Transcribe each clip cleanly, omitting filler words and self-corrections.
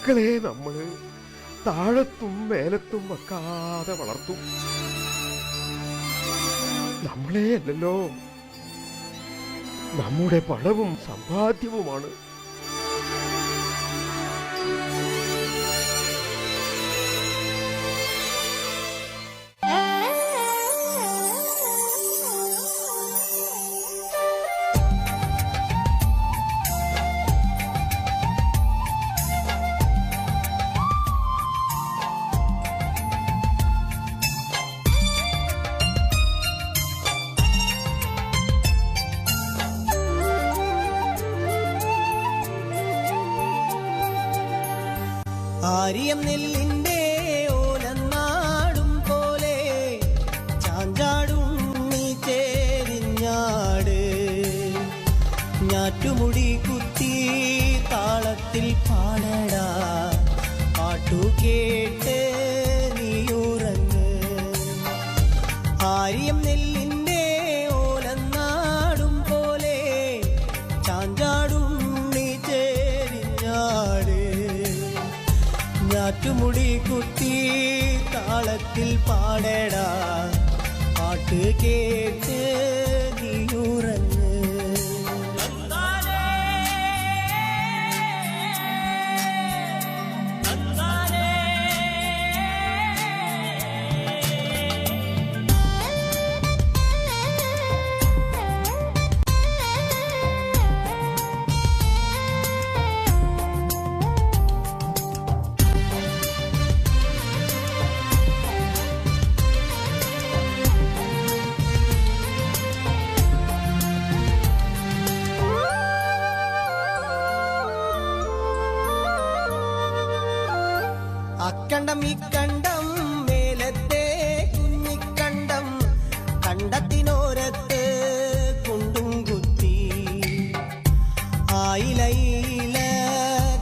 മക്കളെ നമ്മള് താഴത്തും മേലത്തും വെക്കാതെ വളർത്തും. നമ്മളെ അല്ലല്ലോ, നമ്മുടെ പണവും സമ്പാദ്യവുമാണ്. ആര്യം നെല്ലിന്റെ ഓലനാടും പോലെ ചാഞ്ചാടും നീ ചേരിഞ്ഞാട്. ഞാറ്റുമുടി കുത്തി താളത്തിൽ പാടടാ, പാട്ടു കേട്ട് നീയുറങ്ങ്. ആര്യം നെല്ലിന്റെ ഓലനാടും പോലെ ചാഞ്ചാടും നീ ചേരിഞ്ഞാട്. ഞാറ്റുമുടി കുത്തി താളത്തിൽ പാടടാ, പാട്ട് കേട്ട് നീയുറങ്ങ്. അക്കണ്ടം ഇക്കണ്ടം മേലത്തെ കുഞ്ഞിക്കണ്ടം, കണ്ടത്തിനോരത്ത് കുണ്ടും കുത്തി. ആയിലയില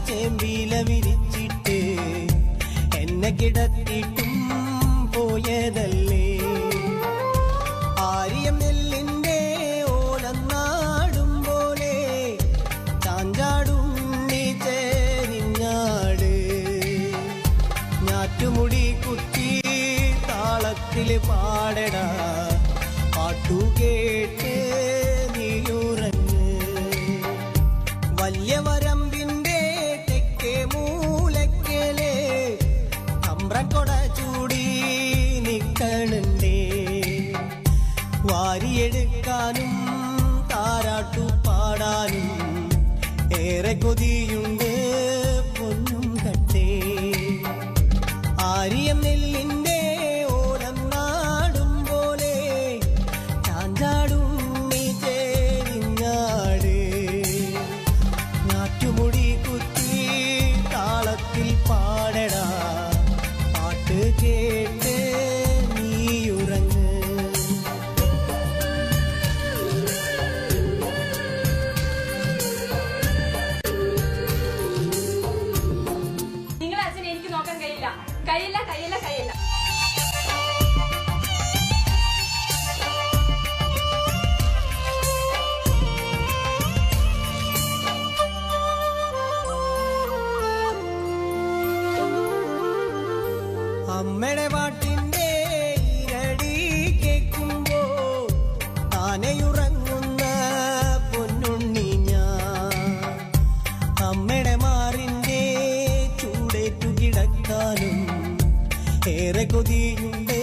ചേമ്പില വിരിച്ചിട്ട് എന്നെ കിടത്തിട്ടും പോയതല്ലേ. ആര്യം നെല്ലിന്റെ ഓലനാടും പോലെ ചാഞ്ചാടും നീ ചേരിഞ്ഞാട്. ഞാറ്റുമുടി കുത്തി താളത്തില് പാടടാ, പാട്ടു കേട്ട് നീയുറങ്ങ്. വലിയ വരമ്പിന്റെ തെക്കേ മൂലക്കലെ തമ്പ്രക്കൊട ചൂടി നിക്കണുണ്ടേ. വാരിയെടുക്കാനും താരാട്ടു പാടാനും ഏറെ കൊതിയുണ്ട് പൊന്നും കട്ടേ. ആര്യം നെല്ലിന്റെ ഓലനാടും പോലെ ചാഞ്ചാടും നീ ചേരിഞ്ഞാട്. ഞാറ്റുമുടി കുത്തി താളത്തിൽ പാടടാ, പാട്ട് കേട്ട് നീയുറങ്ങ്. നിങ്ങളെ അച്ഛനെ എനിക്ക് നോക്കാൻ കഴിയില്ല, കഴിയില്ല, കഴിയില്ല, കഴിയില്ല. അമ്മയുടെ പാട്ടിന്റെ ഇരടി കേൾക്കുമ്പോ താനെയുറങ്ങുന്ന പൊന്നുണ്ണി ഞാൻ. അമ്മയുടെ മാറിന്റെ ചൂടേറ്റു കിടക്കാനും ഏറെ കൊതിയുണ്ട്